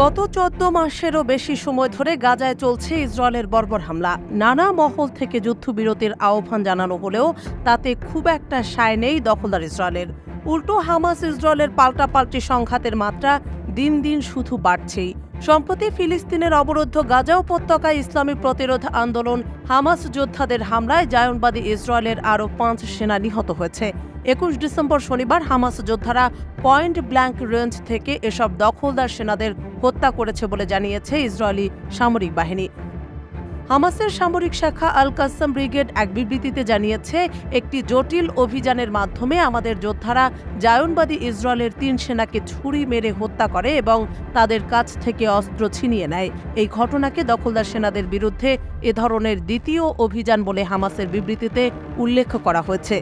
গত ১৪ মাসেরও বেশি সময় ধরে গাজায় চলছে ইসরায়েলের বর্বর হামলা। নানা মহল থেকে যুদ্ধবিরতির আহ্বান জানানো হলেও তাতে খুব একটা সায় নেই দখলদার ইসরায়েলের। উল্টো হামাস ইসরায়েলের পাল্টাপাল্টি সংঘাতের মাত্রা দিন দিন শুধু বাড়ছেই। সম্প্রতি ফিলিস্তিনের অবরুদ্ধ গাজা উপত্যকায় ইসলামী প্রতিরোধ আন্দোলন হামাস যোদ্ধাদের হামলায় জায়নবাদী ইসরায়েলের আরও ৫ সেনা নিহত হয়েছে। ২১ ডিসেম্বর শনিবার হামাস যোদ্ধারা পয়েন্ট ব্ল্যাঙ্ক রেঞ্জ থেকে এসব দখলদার সেনাদের হত্যা করেছে বলে জানিয়েছে ইসরায়েলি সামরিক বাহিনী। হামাসের সামরিক শাখা আল কাসসাম ব্রিগেড এক বিবৃতিতে জানিয়েছে, একটি জটিল অভিযানের মাধ্যমে আমাদের যোদ্ধারা জায়নবাদী ইসরায়েলের ৩ সেনাকে ছুরি মেরে হত্যা করে এবং তাদের কাছ থেকে অস্ত্র ছিনিয়ে নেয়। এই ঘটনাকে দখলদার সেনাদের বিরুদ্ধে এ ধরনের দ্বিতীয় অভিযান বলে হামাসের বিবৃতিতে উল্লেখ করা হয়েছে।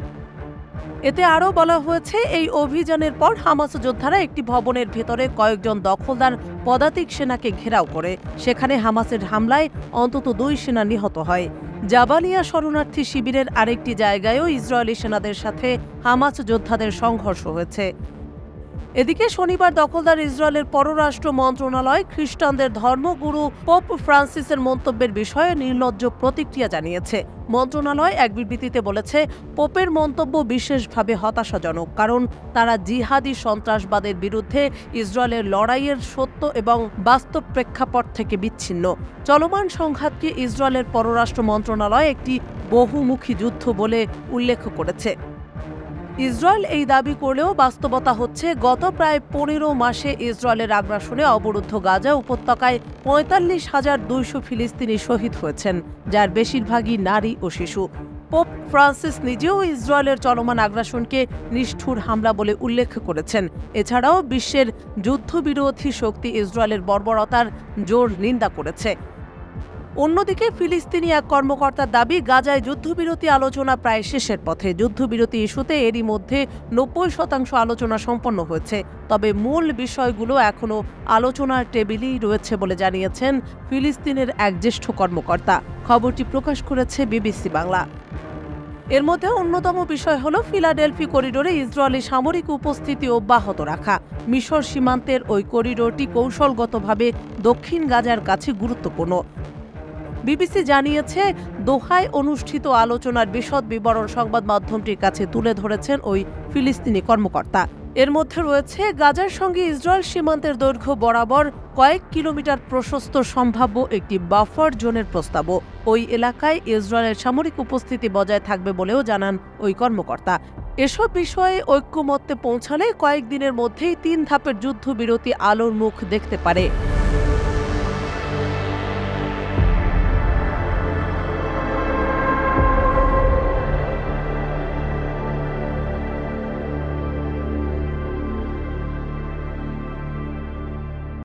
এতে আরও বলা হয়েছে, এই অভিযানের পর হামাস যোদ্ধারা একটি ভবনের ভেতরে কয়েকজন দখলদার পদাতিক সেনাকে ঘেরাও করে। সেখানে হামাসের হামলায় অন্তত ২ সেনা নিহত হয়। জাবালিয়া শরণার্থী শিবিরের আরেকটি জায়গায়ও ইসরায়েলি সেনাদের সাথে হামাস যোদ্ধাদের সংঘর্ষ হয়েছে। এদিকে শনিবার দখলদার ইসরায়েলের পররাষ্ট্র মন্ত্রণালয় খ্রিস্টানদের ধর্মগুরু পোপ ফ্রান্সিসের মন্তব্যের বিষয়ে নির্লজ্জ প্রতিক্রিয়া জানিয়েছে। মন্ত্রণালয় এক বিবৃতিতে বলেছে, পোপের মন্তব্য বিশেষভাবে হতাশাজনক, কারণ তারা জিহাদি সন্ত্রাসবাদের বিরুদ্ধে ইসরায়েলের লড়াইয়ের সত্য এবং বাস্তব প্রেক্ষাপট থেকে বিচ্ছিন্ন। চলমান সংঘাতকে ইসরায়েলের পররাষ্ট্র মন্ত্রণালয় একটি বহুমুখী যুদ্ধ বলে উল্লেখ করেছে। ইসরায়েল এই দাবি করলেও বাস্তবতা হচ্ছে, গত প্রায় ১৫ মাসে ইসরায়েলের আগ্রাসনে অবরুদ্ধ গাজা উপত্যকায় ৪৫,২০০ ফিলিস্তিনি শহীদ হয়েছেন, যার বেশিরভাগই নারী ও শিশু। পোপ ফ্রান্সিস নিজেও ইসরায়েলের চলমান আগ্রাসনকে নিষ্ঠুর হামলা বলে উল্লেখ করেছেন। এছাড়াও বিশ্বের যুদ্ধবিরোধী শক্তি ইসরায়েলের বর্বরতার জোর নিন্দা করেছে। অন্যদিকে ফিলিস্তিনি এক কর্মকর্তার দাবি, গাজায় যুদ্ধবিরতি আলোচনা প্রায় শেষের পথে। যুদ্ধবিরতি ইস্যুতে এরই মধ্যে ৯০% আলোচনা সম্পন্ন হয়েছে, তবে মূল বিষয়গুলো এখনও আলোচনার টেবিলেই রয়েছে বলে জানিয়েছেন ফিলিস্তিনের এক জ্যেষ্ঠ কর্মকর্তা। খবরটি প্রকাশ করেছে বিবিসি বাংলা। এর মধ্যে অন্যতম বিষয় হল ফিলাডেলফি করিডোরে ইসরায়েলি সামরিক উপস্থিতি অব্যাহত রাখা। মিশর সীমান্তের ওই করিডোরটি কৌশলগতভাবে দক্ষিণ গাজার কাছে গুরুত্বপূর্ণ। বিবিসি জানিয়েছে, দোহায় অনুষ্ঠিত আলোচনার বিশদ বিবরণ সংবাদ মাধ্যমটির কাছে তুলে ধরেছেন ওই ফিলিস্তিনি কর্মকর্তা। এর মধ্যে রয়েছে গাজার সঙ্গে ইসরায়েল সীমান্তের দৈর্ঘ্য বরাবর কয়েক কিলোমিটার প্রশস্ত সম্ভাব্য একটি বাফার জোনের প্রস্তাবও। ওই এলাকায় ইসরায়েলের সামরিক উপস্থিতি বজায় থাকবে বলেও জানান ওই কর্মকর্তা। এসব বিষয়ে ঐক্যমত্যে পৌঁছালে কয়েকদিনের মধ্যেই ৩ ধাপের যুদ্ধবিরতি আলোর মুখ দেখতে পারে।